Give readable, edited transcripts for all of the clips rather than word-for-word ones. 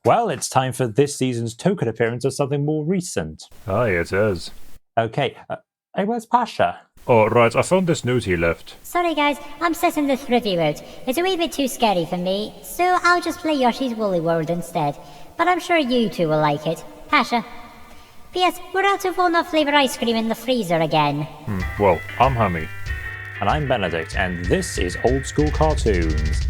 Well, it's time for this season's token appearance of something more recent. Aye, it is. Okay, hey, where's Pasha? Oh, right, I found this note he left. Sorry guys, I'm setting this review out. It's a wee bit too scary for me, so I'll just play Yoshi's Woolly World instead. But I'm sure you two will like it. Pasha. P.S. We're out of walnut flavour ice cream in the freezer again. Well, I'm Hammy. And I'm Benedict, and this is Old School Cartoons.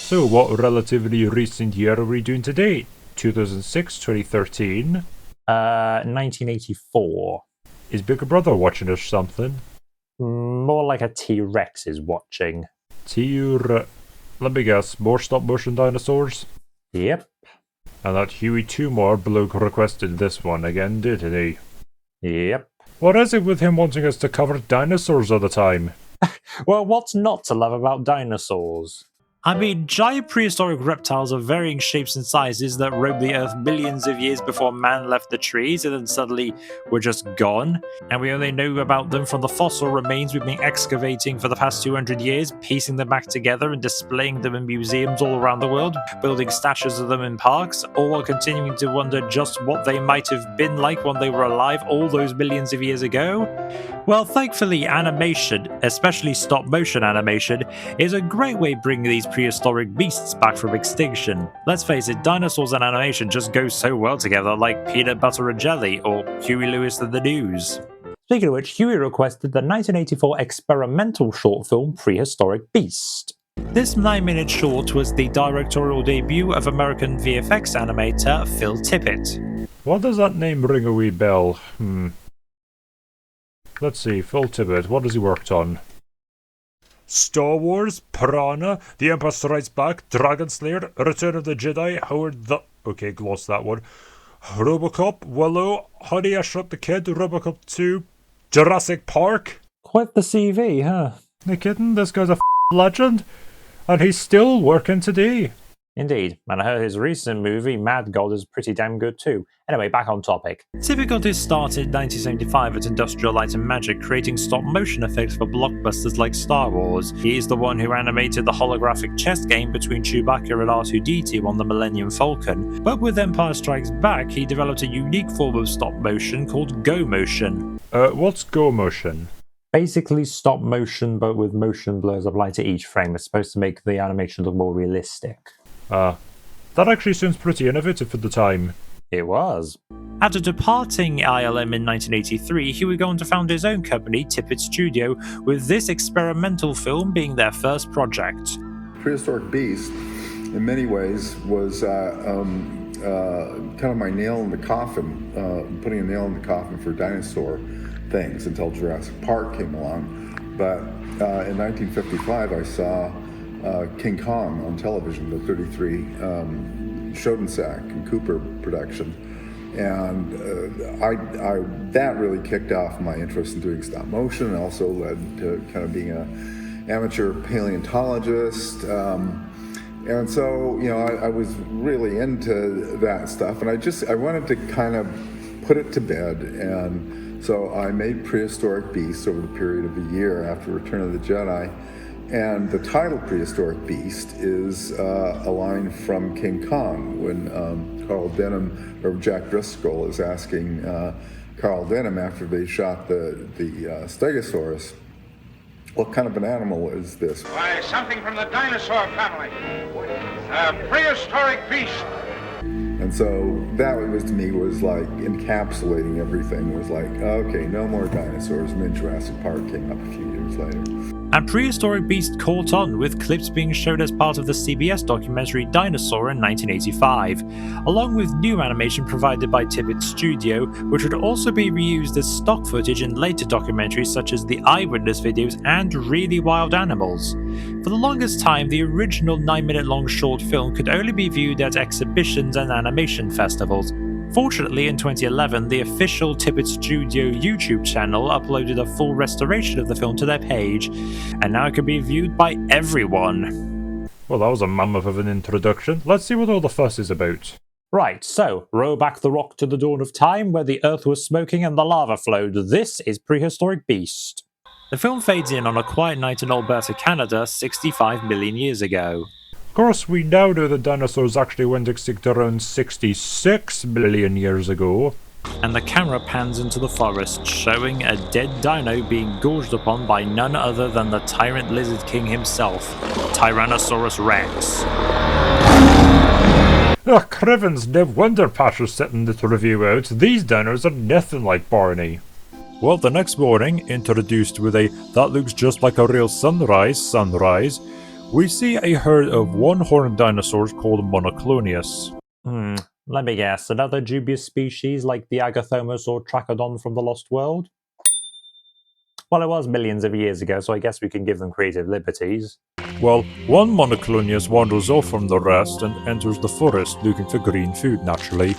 So, what relatively recent year are we doing today? 2006, 2013? 1984. Is Big Brother watching us something? More like a T-Rex is watching. Let me guess, more stop-motion dinosaurs? Yep. And that Huey Tumor bloke requested this one again, didn't he? Yep. What is it with him wanting us to cover dinosaurs all the time? Well, what's not to love about dinosaurs? I mean, giant prehistoric reptiles of varying shapes and sizes that roamed the earth millions of years before man left the trees and then suddenly were just gone. And we only know about them from the fossil remains we've been excavating for the past 200 years, piecing them back together and displaying them in museums all around the world, building statues of them in parks, all while continuing to wonder just what they might have been like when they were alive all those millions of years ago. Well, thankfully, animation, especially stop-motion animation, is a great way of bringing these prehistoric beasts back from extinction. Let's face it, dinosaurs and animation just go so well together, like peanut butter and jelly, or Huey Lewis and the News. Speaking of which, Huey requested the 1984 experimental short film Prehistoric Beast. This 9-minute short was the directorial debut of American VFX animator Phil Tippett. What does that name ring a wee bell? Let's see, Phil Tippett, what has he worked on? Star Wars, Piranha, The Empire Strikes Back, Dragon Slayer, Return of the Jedi, Howard the... Okay, gloss that one. Robocop, Willow, Honey, I Shrunk the Kid, Robocop 2, Jurassic Park. Quite the CV, huh? No kidding, this guy's a legend. And he's still working today. Indeed, and I heard his recent movie, Mad God, is pretty damn good too. Anyway, back on topic. Tippett got his start in 1975 at Industrial Light and Magic, creating stop-motion effects for blockbusters like Star Wars. He is the one who animated the holographic chess game between Chewbacca and R2-D2 on the Millennium Falcon. But with Empire Strikes Back, he developed a unique form of stop-motion called go-motion. What's go-motion? Basically stop motion, but with motion blurs applied to each frame. It's supposed to make the animation look more realistic. That actually sounds pretty innovative for the time. It was. After departing ILM in 1983, he would go on to found his own company, Tippett Studio, with this experimental film being their first project. Prehistoric Beast, in many ways, was kind of my nail in the coffin, putting a nail in the coffin for dinosaur things until Jurassic Park came along. But in 1955, I saw King Kong on television, the 33 Schoensack and Cooper production, and that really kicked off my interest in doing stop motion, and also led to kind of being an amateur paleontologist, and so I was really into that stuff, and I wanted to kind of put it to bed, and so I made Prehistoric Beast over the period of a year after Return of the Jedi. And the title Prehistoric Beast is a line from King Kong when Carl Denham, or Jack Driscoll, is asking Carl Denham after they shot the Stegosaurus, what kind of an animal is this? Why, something from the dinosaur family. A prehistoric beast. And so that was, to me, was like encapsulating everything. It was like, okay, no more dinosaurs. And then Jurassic Park came up a few years later. And Prehistoric Beast caught on, with clips being shown as part of the CBS documentary Dinosaur in 1985, along with new animation provided by Tippett Studio, which would also be reused as stock footage in later documentaries such as the Eyewitness videos and Really Wild Animals. For the longest time, the original 9-minute long short film could only be viewed at exhibitions and animation festivals. Fortunately, in 2011, the official Tippett Studio YouTube channel uploaded a full restoration of the film to their page, and now it can be viewed by everyone. Well, that was a mammoth of an introduction. Let's see what all the fuss is about. Right, so row back the rock to the dawn of time where the earth was smoking and the lava flowed. This is Prehistoric Beast. The film fades in on a quiet night in Alberta, Canada, 65 million years ago. Of course, we now know that dinosaurs actually went extinct around 66 million years ago. And the camera pans into the forest, showing a dead dino being gorged upon by none other than the tyrant lizard king himself, Tyrannosaurus Rex. Ah, Crivens, no wonder Pasha's setting this review out. These dinos are nothing like Barney. Well, the next morning, introduced with a "that looks just like a real sunrise," we see a herd of one-horned dinosaurs called Monoclonius. Let me guess, another dubious species like the Agathomos or Trachodon from the Lost World? Well, it was millions of years ago, so I guess we can give them creative liberties. Well, one Monoclonius wanders off from the rest and enters the forest looking for green food, naturally.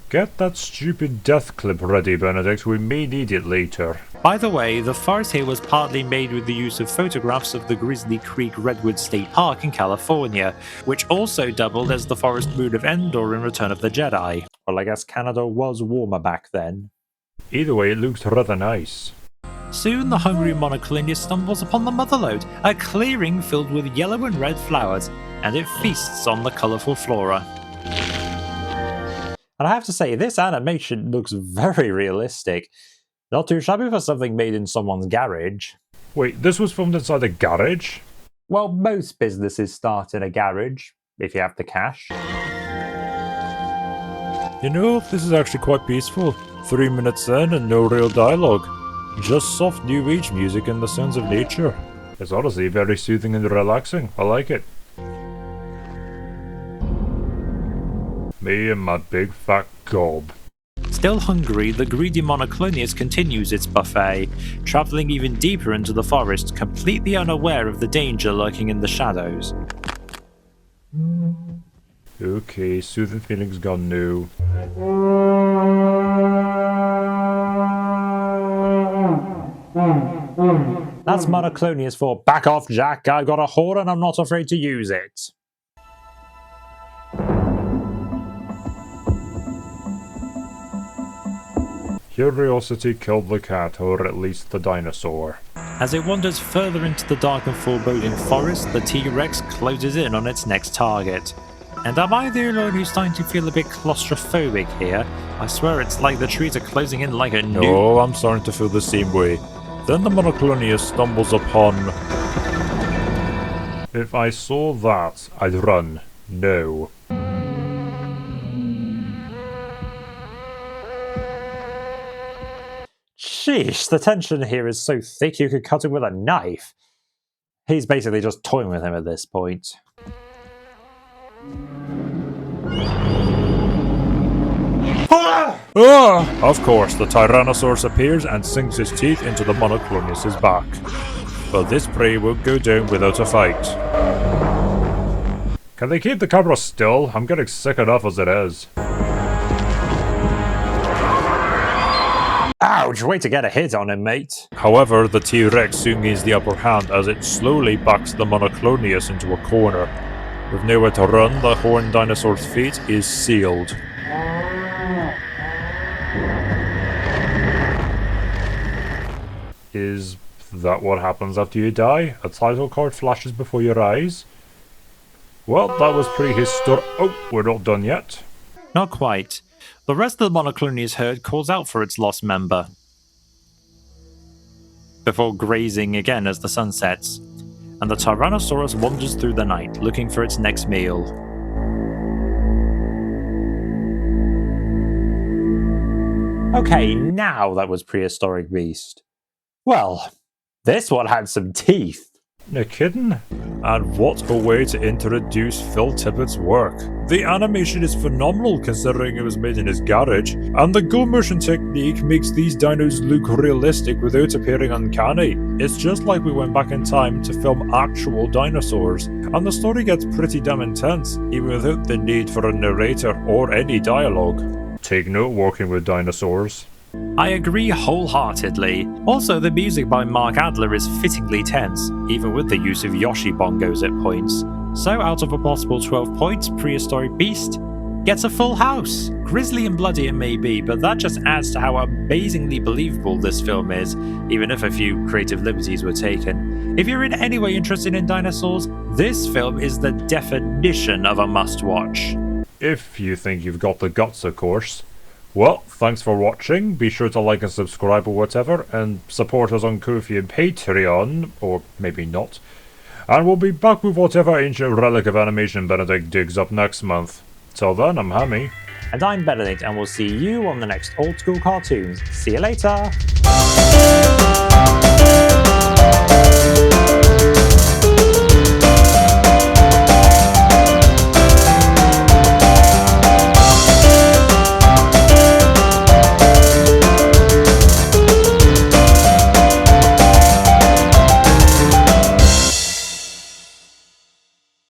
Get that stupid death clip ready, Benedict. We may need it later. By the way, the forest here was partly made with the use of photographs of the Grizzly Creek Redwood State Park in California, which also doubled as the forest moon of Endor in Return of the Jedi. Well, I guess Canada was warmer back then. Either way, it looks rather nice. Soon the hungry Monoclonius stumbles upon the Motherlode, a clearing filled with yellow and red flowers, and it feasts on the colourful flora. And I have to say, this animation looks very realistic. Not too shabby for something made in someone's garage. Wait, this was filmed inside a garage? Well, most businesses start in a garage, if you have the cash. You know, this is actually quite peaceful. 3 minutes in and no real dialogue. Just soft new age music and the sounds of nature. It's honestly very soothing and relaxing. I like it. Me and my big fat gob. Still hungry, the greedy Monoclonius continues its buffet, travelling even deeper into the forest, completely unaware of the danger lurking in the shadows. Okay, soothing feelings gone new. That's Monoclonius for "back off, Jack, I got a horn and I'm not afraid to use it." Curiosity killed the cat, or at least the dinosaur. As it wanders further into the dark and foreboding forest, the T-Rex closes in on its next target. And am I the only one who's starting to feel a bit claustrophobic here? I swear it's like the trees are closing in like a new... No, I'm starting to feel the same way. Then the Monoclonius stumbles upon... If I saw that, I'd run. No. Sheesh, the tension here is so thick you could cut him with a knife. He's basically just toying with him at this point. Of course, the Tyrannosaurus appears and sinks his teeth into the Monoclonius' back. But this prey won't go down without a fight. Can they keep the camera still? I'm getting sick enough as it is. Ouch, way to get a hit on him, mate. However, the T-Rex soon gains the upper hand as it slowly backs the Monoclonius into a corner. With nowhere to run, the horned dinosaur's fate is sealed. Is that what happens after you die? A title card flashes before your eyes? Well, that was prehistoric. Oh, we're not done yet. Not quite. The rest of the Monoclonius herd calls out for its lost member, before grazing again as the sun sets, and the Tyrannosaurus wanders through the night, looking for its next meal. Okay, now that was Prehistoric Beast. Well, this one had some teeth. No kidding? And what a way to introduce Phil Tippett's work. The animation is phenomenal considering it was made in his garage, and the go motion technique makes these dinos look realistic without appearing uncanny. It's just like we went back in time to film actual dinosaurs, and the story gets pretty damn intense, even without the need for a narrator or any dialogue. Take note working with dinosaurs. I agree wholeheartedly. Also, the music by Mark Adler is fittingly tense, even with the use of Yoshi bongos at points. So out of a possible 12 points, Prehistoric Beast gets a full house. Grisly and bloody it may be, but that just adds to how amazingly believable this film is, even if a few creative liberties were taken. If you're in any way interested in dinosaurs, this film is the definition of a must-watch. If you think you've got the guts, of course. Well, thanks for watching. Be sure to like and subscribe or whatever, and support us on Ko-fi and Patreon, or maybe not. And we'll be back with whatever ancient relic of animation Benedict digs up next month. Till then, I'm Hammy. And I'm Benedict, and we'll see you on the next Old School Cartoons. See you later!